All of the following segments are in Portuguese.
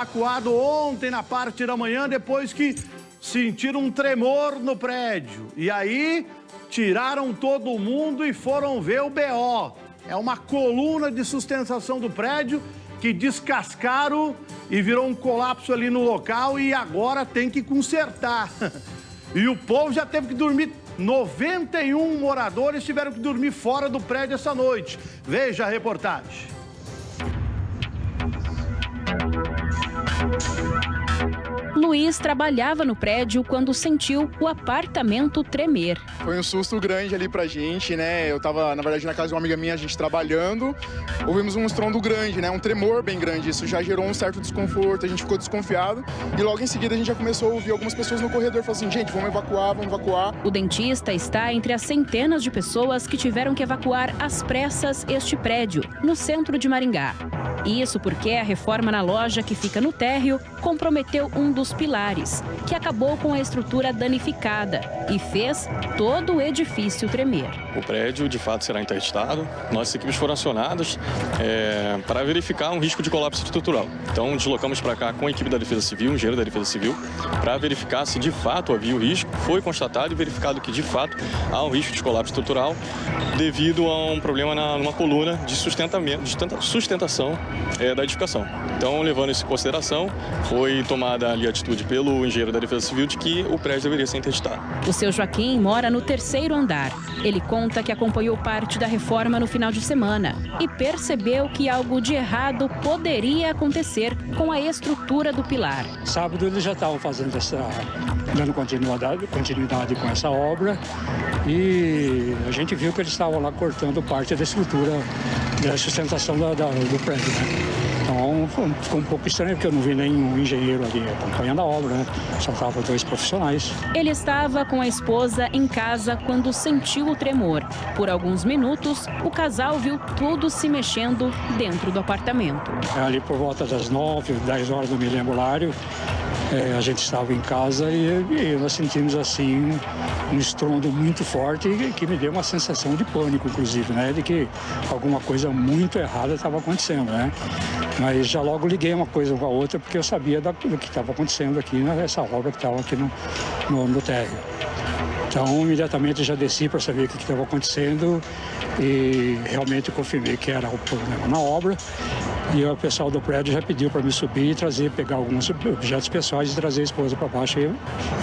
Evacuado ontem na parte da manhã depois que sentiram um tremor no prédio. E aí tiraram todo mundo e foram ver o BO. É uma coluna de sustentação do prédio que descascaram e virou um colapso ali no local e agora tem que consertar. E o povo já teve que dormir. 91 moradores tiveram que dormir fora do prédio essa noite. Veja a reportagem. Luiz trabalhava no prédio quando sentiu o apartamento tremer. Foi um susto grande ali pra gente, né? Eu tava, na verdade, na casa de uma amiga minha, a gente trabalhando. Ouvimos um estrondo grande, né? Um tremor bem grande. Isso já gerou um certo desconforto, a gente ficou desconfiado. E logo em seguida a gente já começou a ouvir algumas pessoas no corredor falando assim, gente, vamos evacuar. O dentista está entre as centenas de pessoas que tiveram que evacuar às pressas este prédio, no centro de Maringá. Isso porque a reforma na loja que fica no térreo comprometeu um dos pilares, que acabou com a estrutura danificada e fez todo o edifício tremer. O prédio, de fato, será interditado. Nossas equipes foram acionadas para verificar um risco de colapso estrutural. Então, deslocamos para cá com a equipe da Defesa Civil, um engenheiro da Defesa Civil, para verificar se de fato havia o risco. Foi constatado e verificado que, de fato, há um risco de colapso estrutural devido a um problema numa coluna de sustentação da edificação. Então, levando isso em consideração, foi tomada ali a atitude pelo engenheiro da Defesa Civil de que o prédio deveria ser interditado. O seu Joaquim mora no 3º andar. Ele conta que acompanhou parte da reforma no final de semana e percebeu que algo de errado poderia acontecer com a estrutura do pilar. Sábado eles já estavam dando continuidade com essa obra e a gente viu que eles estavam lá cortando parte da estrutura da sustentação do prédio, né? Então ficou um pouco estranho porque eu não vi nenhum engenheiro ali acompanhando a obra, né? Só estavam 2 profissionais. Ele estava com a esposa em casa quando sentiu o tremor. Por alguns minutos, o casal viu tudo se mexendo dentro do apartamento. Ali por volta das 9, 10 horas, não me lembro o horário, a gente estava em casa e nós sentimos assim um estrondo muito forte que me deu uma sensação de pânico, inclusive, né? De que alguma coisa muito errada estava acontecendo, né? Mas já logo liguei uma coisa com a outra porque eu sabia do que estava acontecendo aqui nessa obra que estava aqui no térreo. Então, imediatamente já desci para saber o que estava acontecendo e realmente confirmei que era o problema na obra. E o pessoal do prédio já pediu para me subir e pegar alguns objetos pessoais e trazer a esposa para baixo e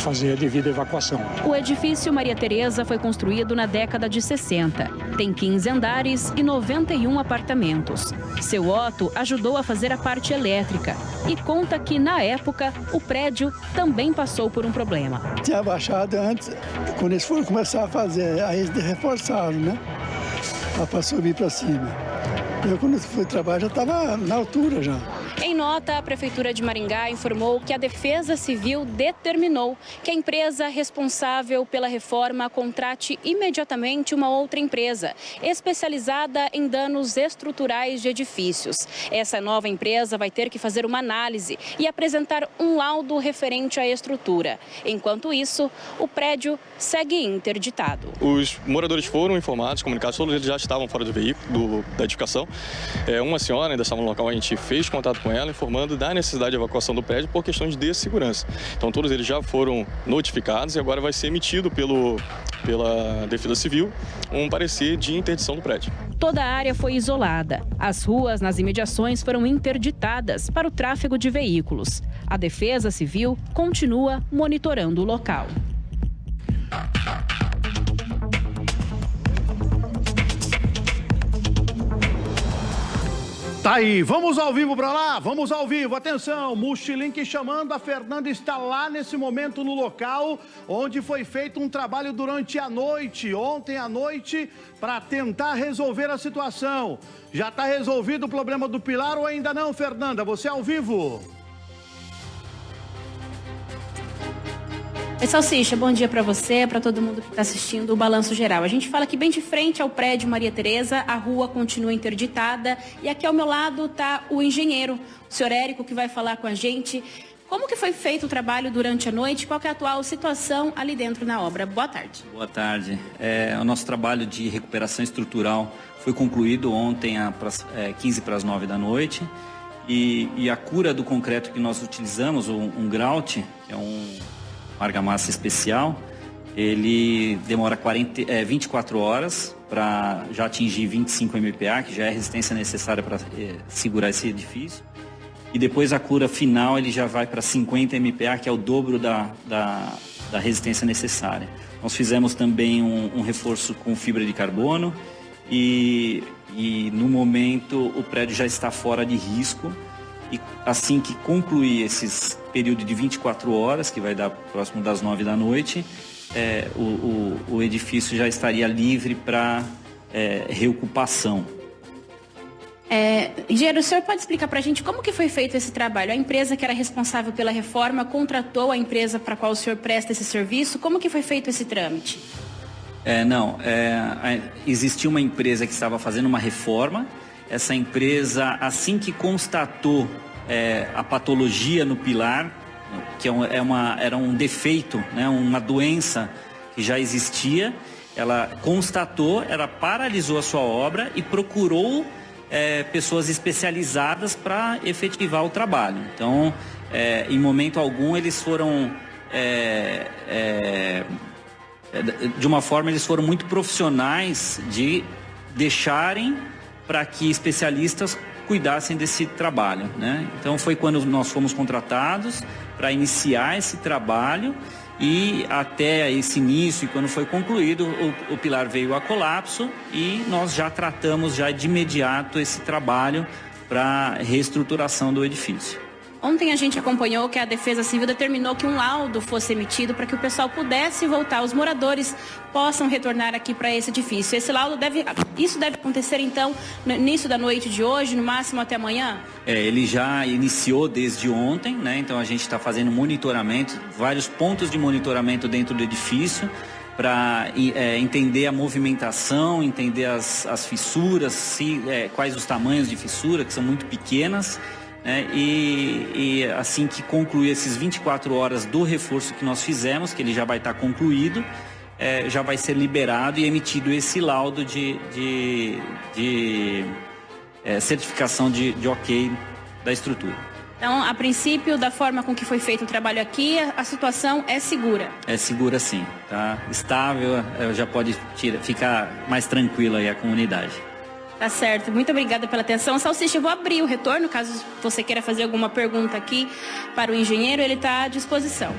fazer a devida evacuação. O edifício Maria Tereza foi construído na década de 60. Tem 15 andares e 91 apartamentos. Seu Otto ajudou a fazer a parte elétrica e conta que, na época, o prédio também passou por um problema. Tinha baixado antes, quando eles foram começar a fazer, aí eles reforçaram, né? Para subir para cima. Eu, quando fui trabalhar, já estava na altura já. Em nota, a Prefeitura de Maringá informou que a Defesa Civil determinou que a empresa responsável pela reforma contrate imediatamente uma outra empresa, especializada em danos estruturais de edifícios. Essa nova empresa vai ter que fazer uma análise e apresentar um laudo referente à estrutura. Enquanto isso, o prédio segue interditado. Os moradores foram informados, comunicados, todos eles já estavam fora do veículo, da edificação. Uma senhora ainda estava no local, a gente fez contato com ela, informando da necessidade de evacuação do prédio por questões de segurança. Então, todos eles já foram notificados e agora vai ser emitido pela Defesa Civil um parecer de interdição do prédio. Toda a área foi isolada. As ruas nas imediações foram interditadas para o tráfego de veículos. A Defesa Civil continua monitorando o local. Tá aí, vamos ao vivo para lá, vamos ao vivo, atenção, Mochilink chamando, a Fernanda está lá nesse momento no local onde foi feito um trabalho durante a noite, ontem à noite, para tentar resolver a situação. Já está resolvido o problema do pilar ou ainda não, Fernanda? Você é ao vivo? Oi, Salsicha, bom dia para você, para todo mundo que está assistindo o Balanço Geral. A gente fala aqui bem de frente ao prédio Maria Tereza, a rua continua interditada e aqui ao meu lado está o engenheiro, o senhor Érico, que vai falar com a gente. Como que foi feito o trabalho durante a noite? Qual que é a atual situação ali dentro na obra? Boa tarde. Boa tarde. O nosso trabalho de recuperação estrutural foi concluído ontem às 8h15 da noite. e a cura do concreto que nós utilizamos, um grout, que é uma argamassa especial, ele demora 24 horas para já atingir 25 MPa, que já é a resistência necessária para segurar esse edifício. E depois a cura final ele já vai para 50 MPa, que é o dobro da resistência necessária. Nós fizemos também um reforço com fibra de carbono e no momento o prédio já está fora de risco. E assim que concluir esses períodos de 24 horas, que vai dar próximo das 9 da noite, o edifício já estaria livre para reocupação. Engenheiro, o senhor pode explicar para a gente como que foi feito esse trabalho? A empresa que era responsável pela reforma contratou a empresa para a qual o senhor presta esse serviço? Como que foi feito esse trâmite? Existia uma empresa que estava fazendo uma reforma. Essa empresa, assim que constatou a patologia no pilar, que era um defeito, né, uma doença que já existia, ela constatou, ela paralisou a sua obra e procurou pessoas especializadas para efetivar o trabalho. Então, em momento algum, eles foram, de uma forma, eles foram muito profissionais de deixarem para que especialistas cuidassem desse trabalho, né? Então foi quando nós fomos contratados para iniciar esse trabalho e até esse início, e quando foi concluído, o pilar veio a colapso e nós já tratamos já de imediato esse trabalho para reestruturação do edifício. Ontem a gente acompanhou que a Defesa Civil determinou que um laudo fosse emitido para que o pessoal pudesse voltar, os moradores possam retornar aqui para esse edifício. Esse laudo deve acontecer então no início da noite de hoje, no máximo até amanhã? Ele já iniciou desde ontem, né? Então a gente está fazendo monitoramento, vários pontos de monitoramento dentro do edifício para entender a movimentação, entender as fissuras, quais os tamanhos de fissura, que são muito pequenas. E assim que concluir esses 24 horas do reforço que nós fizemos, que ele já vai estar concluído, já vai ser liberado e emitido esse laudo de certificação de ok da estrutura. Então, a princípio, da forma com que foi feito o trabalho aqui, a situação é segura? É segura, sim. Tá estável, já pode ficar mais tranquila aí a comunidade. Tá certo, muito obrigada pela atenção. Salsicha, eu vou abrir o retorno, caso você queira fazer alguma pergunta aqui para o engenheiro, ele está à disposição.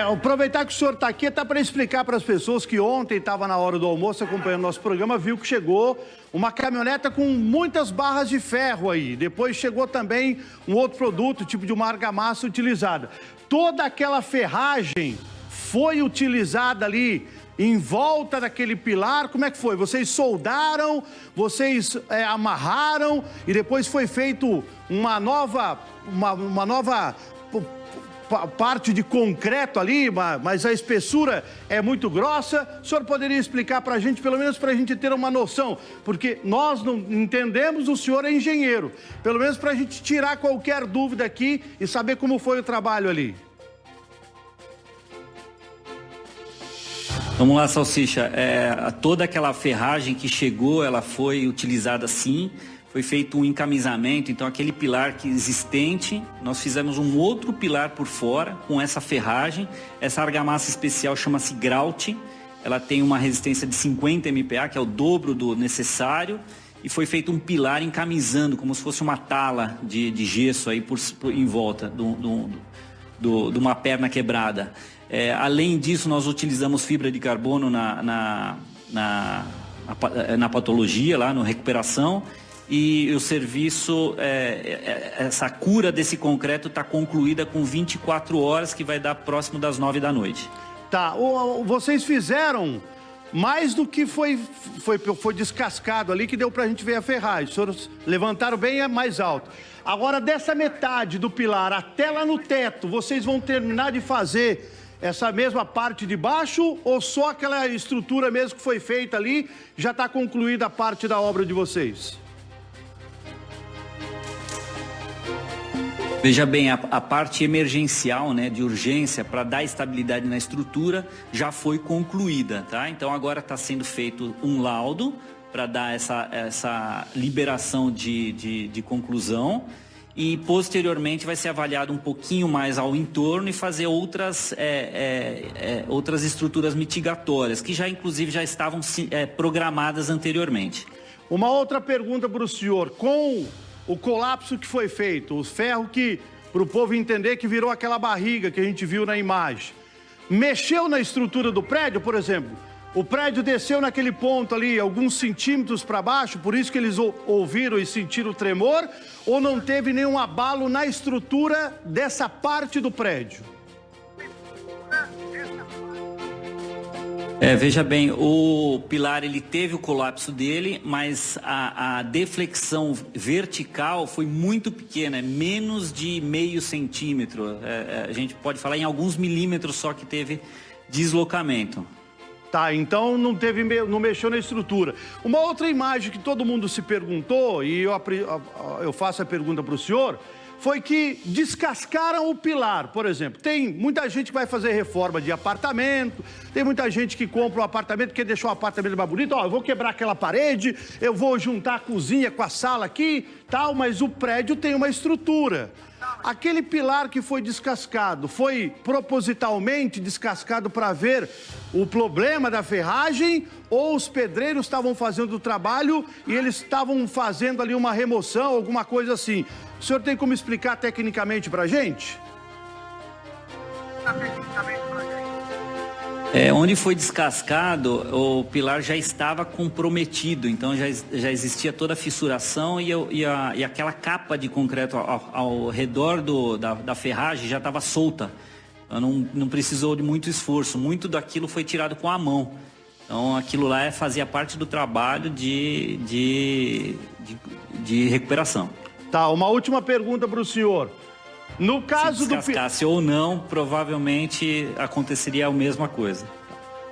Aproveitar que o senhor está aqui, está para explicar para as pessoas que ontem estava na hora do almoço acompanhando nosso programa, viu que chegou uma caminhoneta com muitas barras de ferro aí. Depois chegou também um outro produto, tipo de uma argamassa utilizada. Toda aquela ferragem foi utilizada ali em volta daquele pilar. Como é que foi? Vocês soldaram, vocês amarraram e depois foi feito uma nova parte de concreto ali, mas a espessura é muito grossa. O senhor poderia explicar para a gente, pelo menos para a gente ter uma noção, porque nós não entendemos, o senhor é engenheiro, pelo menos para a gente tirar qualquer dúvida aqui e saber como foi o trabalho ali. Vamos lá, Salsicha. Toda aquela ferragem que chegou, ela foi utilizada sim. Foi feito um encamisamento, então aquele pilar que existente, nós fizemos um outro pilar por fora com essa ferragem. Essa argamassa especial chama-se grout. Ela tem uma resistência de 50 MPa, que é o dobro do necessário. E foi feito um pilar encamisando, como se fosse uma tala de gesso aí em volta de uma perna quebrada. Além disso, nós utilizamos fibra de carbono na patologia, lá na recuperação, e o serviço, essa cura desse concreto está concluída com 24 horas, que vai dar próximo das 9 da noite. Tá, vocês fizeram mais do que foi descascado ali, que deu para a gente ver a ferragem. Os senhores levantaram bem mais alto. Agora, dessa metade do pilar até lá no teto, vocês vão terminar de fazer essa mesma parte de baixo ou só aquela estrutura mesmo que foi feita ali, já está concluída a parte da obra de vocês? Veja bem, a parte emergencial, né, de urgência, para dar estabilidade na estrutura, já foi concluída, tá? Então agora está sendo feito um laudo para dar essa liberação de conclusão. e posteriormente vai ser avaliado um pouquinho mais ao entorno e fazer outras estruturas mitigatórias, que já inclusive já estavam programadas anteriormente. Uma outra pergunta para o senhor, com o colapso que foi feito, o ferro que, para o povo entender que virou aquela barriga que a gente viu na imagem, mexeu na estrutura do prédio, por exemplo? O prédio desceu naquele ponto ali, alguns centímetros para baixo, por isso que eles ouviram e sentiram o tremor, ou não teve nenhum abalo na estrutura dessa parte do prédio? Veja bem, o pilar ele teve o colapso dele, mas a deflexão vertical foi muito pequena, menos de meio centímetro. A gente pode falar em alguns milímetros só que teve deslocamento. Tá, então não mexeu na estrutura. Uma outra imagem que todo mundo se perguntou, e eu faço a pergunta para o senhor, foi que descascaram o pilar, por exemplo. Tem muita gente que vai fazer reforma de apartamento, tem muita gente que compra um apartamento porque deixou o apartamento mais bonito. Ó, eu vou quebrar aquela parede, eu vou juntar a cozinha com a sala aqui, tal, mas o prédio tem uma estrutura. Aquele pilar que foi descascado, foi propositalmente descascado para ver o problema da ferragem ou os pedreiros estavam fazendo o trabalho e eles estavam fazendo ali uma remoção, alguma coisa assim? O senhor tem como explicar tecnicamente para a gente? Onde foi descascado, o pilar já estava comprometido, então já existia toda a fissuração e aquela capa de concreto ao redor da ferragem já estava solta. Então não precisou de muito esforço, muito daquilo foi tirado com a mão. Então aquilo lá fazia parte do trabalho de recuperação. Tá, uma última pergunta para o senhor. No caso Se descascasse ou não, provavelmente aconteceria a mesma coisa.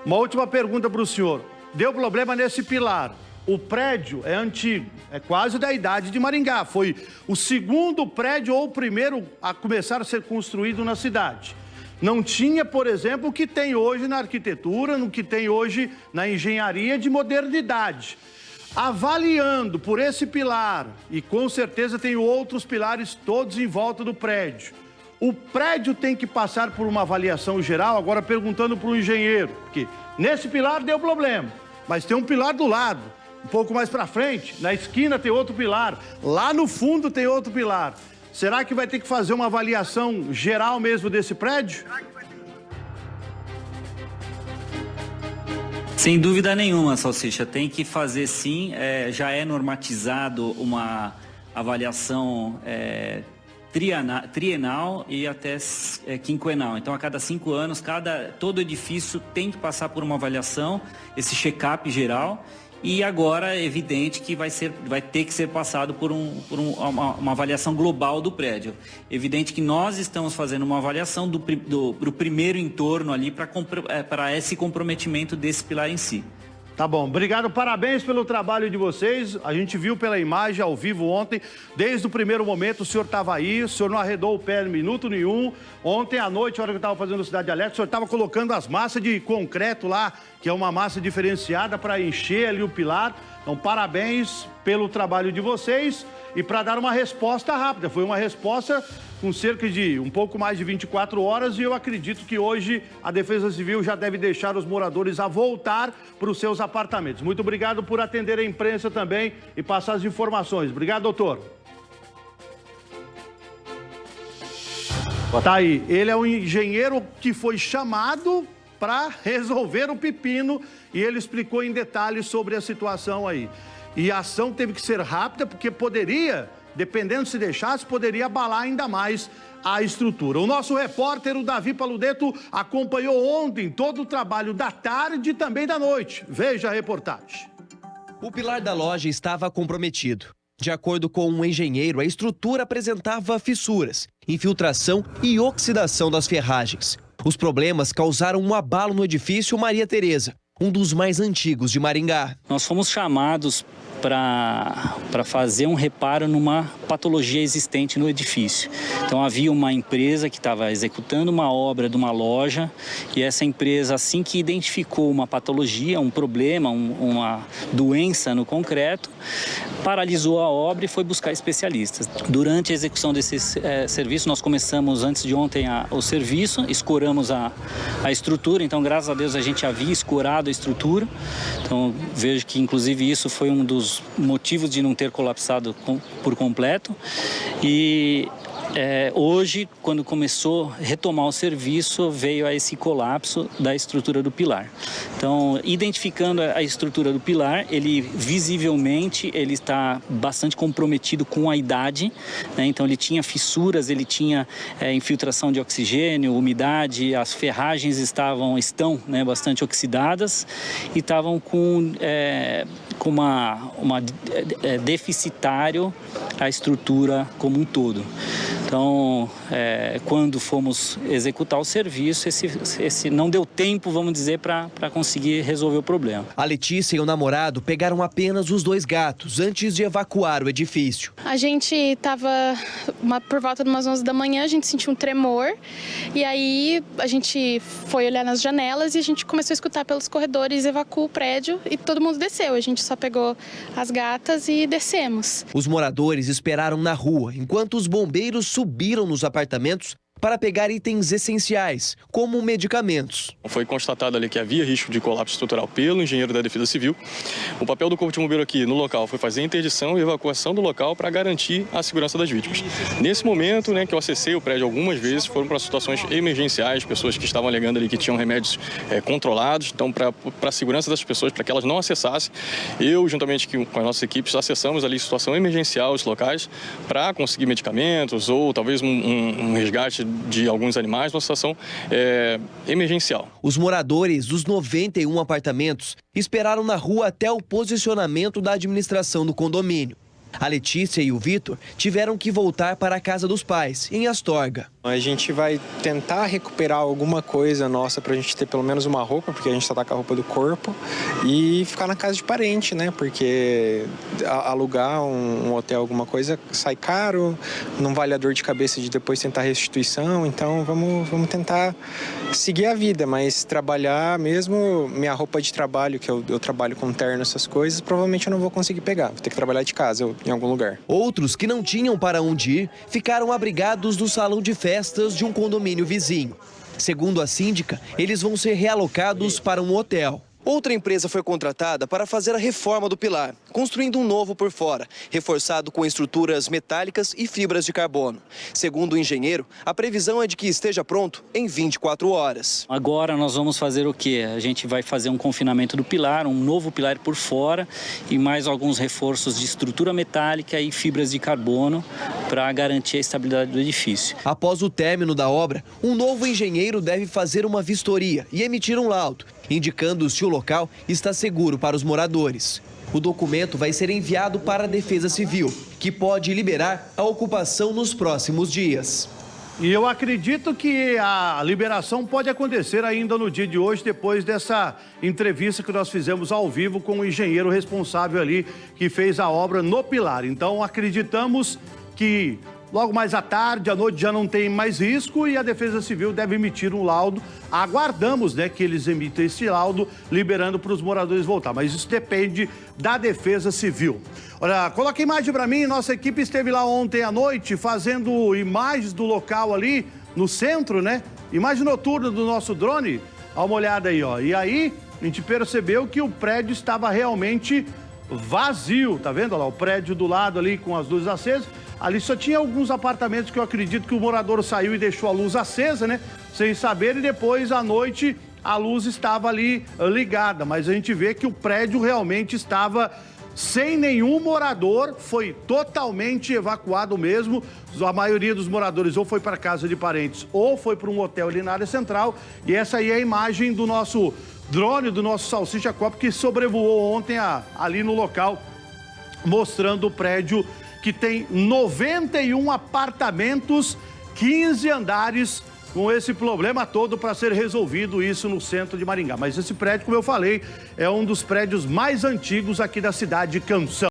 Uma última pergunta para o senhor. Deu problema nesse pilar. O prédio é antigo, é quase da idade de Maringá. Foi o segundo prédio ou o primeiro a começar a ser construído na cidade. Não tinha, por exemplo, o que tem hoje na arquitetura, no que tem hoje na engenharia de modernidade. Avaliando por esse pilar, e com certeza tem outros pilares todos em volta do prédio, o prédio tem que passar por uma avaliação geral, agora perguntando para o engenheiro, porque nesse pilar deu problema, mas tem um pilar do lado, um pouco mais para frente, na esquina tem outro pilar, lá no fundo tem outro pilar. Será que vai ter que fazer uma avaliação geral mesmo desse prédio? Sem dúvida nenhuma, Salsicha, tem que fazer sim, já é normatizado uma avaliação trienal e até quinquenal. Então, a cada 5 anos, todo edifício tem que passar por uma avaliação, esse check-up geral, e agora é evidente que vai ter que ser passado por uma avaliação global do prédio. Evidente que nós estamos fazendo uma avaliação do primeiro entorno ali para esse comprometimento desse pilar em si. Tá bom, obrigado, parabéns pelo trabalho de vocês. A gente viu pela imagem ao vivo ontem, desde o primeiro momento o senhor estava aí, o senhor não arredou o pé em minuto nenhum. Ontem à noite, a hora que eu estava fazendo Cidade Alerta, o senhor estava colocando as massas de concreto lá, que é uma massa diferenciada para encher ali o pilar. Então, parabéns pelo trabalho de vocês e para dar uma resposta rápida. Foi uma resposta com cerca de um pouco mais de 24 horas e eu acredito que hoje a Defesa Civil já deve deixar os moradores a voltar para os seus apartamentos. Muito obrigado por atender a imprensa também e passar as informações. Obrigado, doutor. Tá aí, ele é um engenheiro que foi chamado para resolver o pepino e ele explicou em detalhes sobre a situação aí. E a ação teve que ser rápida porque poderia, dependendo se deixasse, poderia abalar ainda mais a estrutura. O nosso repórter, o Davi Paludeto, acompanhou ontem todo o trabalho da tarde e também da noite. Veja a reportagem. O pilar da loja estava comprometido. De acordo com um engenheiro, a estrutura apresentava fissuras, infiltração e oxidação das ferragens. Os problemas causaram um abalo no edifício Maria Tereza, um dos mais antigos de Maringá. Nós fomos chamados para fazer um reparo numa patologia existente no edifício. Então havia uma empresa que estava executando uma obra de uma loja e essa empresa, assim que identificou uma patologia, um problema, uma doença no concreto, paralisou a obra e foi buscar especialistas. Durante a execução desse serviço, nós começamos antes de ontem o serviço, escoramos a estrutura, então graças a Deus a gente havia escorado a estrutura, então vejo que inclusive isso foi um dos motivos de não ter colapsado por completo e hoje, quando começou a retomar o serviço, veio a esse colapso da estrutura do pilar. Então, identificando a estrutura do pilar, ele visivelmente ele está bastante comprometido com a idade, né? Então ele tinha fissuras, ele tinha infiltração de oxigênio, umidade, as ferragens estão né, bastante oxidadas e estavam com uma deficitário a estrutura como um todo. Então, quando fomos executar o serviço, esse não deu tempo, vamos dizer, para conseguir resolver o problema. A Letícia e o namorado pegaram apenas os 2 gatos antes de evacuar o edifício. A gente estava por volta de umas 11 da manhã, a gente sentiu um tremor e aí a gente foi olhar nas janelas e a gente começou a escutar pelos corredores, evacuou o prédio e todo mundo desceu. A gente só pegou as gatas e descemos. Os moradores esperaram na rua enquanto os bombeiros subiram nos apartamentos para pegar itens essenciais, como medicamentos. Foi constatado ali que havia risco de colapso estrutural pelo engenheiro da Defesa Civil. O papel do Corpo de Bombeiro aqui no local foi fazer a interdição e evacuação do local para garantir a segurança das vítimas. Nesse momento, né, que eu acessei o prédio algumas vezes, foram para situações emergenciais, pessoas que estavam alegando ali que tinham remédios controlados. Então, para a segurança das pessoas, para que elas não acessassem, eu, juntamente com as nossas equipes, acessamos ali situação emergencial os locais para conseguir medicamentos ou talvez um resgate de alguns animais, uma situação emergencial. Os moradores dos 91 apartamentos esperaram na rua até o posicionamento da administração do condomínio. A Letícia e o Vitor tiveram que voltar para a casa dos pais, em Astorga. A gente vai tentar recuperar alguma coisa nossa para a gente ter pelo menos uma roupa, porque a gente só tá com a roupa do corpo, e ficar na casa de parente, né? Porque alugar um hotel, alguma coisa, sai caro, não vale a dor de cabeça de depois tentar restituição, então vamos tentar seguir a vida, mas trabalhar mesmo, minha roupa de trabalho, que eu trabalho com terno, essas coisas, provavelmente eu não vou conseguir pegar, vou ter que trabalhar de casa em algum lugar. Outros que não tinham para onde ir ficaram abrigados no salão de festas de um condomínio vizinho. Segundo a síndica, eles vão ser realocados para um hotel. Outra empresa foi contratada para fazer a reforma do pilar, construindo um novo por fora, reforçado com estruturas metálicas e fibras de carbono. Segundo o engenheiro, a previsão é de que esteja pronto em 24 horas. Agora nós vamos fazer o quê? A gente vai fazer um confinamento do pilar, um novo pilar por fora e mais alguns reforços de estrutura metálica e fibras de carbono para garantir a estabilidade do edifício. Após o término da obra, um novo engenheiro deve fazer uma vistoria e emitir um laudo, indicando se o local está seguro para os moradores. O documento vai ser enviado para a Defesa Civil, que pode liberar a ocupação nos próximos dias. E eu acredito que a liberação pode acontecer ainda no dia de hoje, depois dessa entrevista que nós fizemos ao vivo com o engenheiro responsável ali que fez a obra no pilar. Então acreditamos que logo mais à tarde, à noite já não tem mais risco e a Defesa Civil deve emitir um laudo. Aguardamos, né, que eles emitam esse laudo, liberando para os moradores voltar. Mas isso depende da Defesa Civil. Olha, coloca a imagem para mim. Nossa equipe esteve lá ontem à noite fazendo imagens do local ali no centro, né? Imagem noturna do nosso drone. Dá uma olhada aí, ó. E aí, a gente percebeu que o prédio estava realmente vazio. Tá vendo? Olha lá, o prédio do lado ali com as luzes acesas. Ali só tinha alguns apartamentos que eu acredito que o morador saiu e deixou a luz acesa, né? Sem saber, e depois à noite a luz estava ali ligada. Mas a gente vê que o prédio realmente estava sem nenhum morador, foi totalmente evacuado mesmo. A maioria dos moradores ou foi para casa de parentes ou foi para um hotel ali na área central. E essa aí é a imagem do nosso drone, do nosso Salsicha Copo, que sobrevoou ontem ali no local, mostrando o prédio que tem 91 apartamentos, 15 andares, com esse problema todo para ser resolvido, isso no centro de Maringá. Mas esse prédio, como eu falei, é um dos prédios mais antigos aqui da cidade de Canção.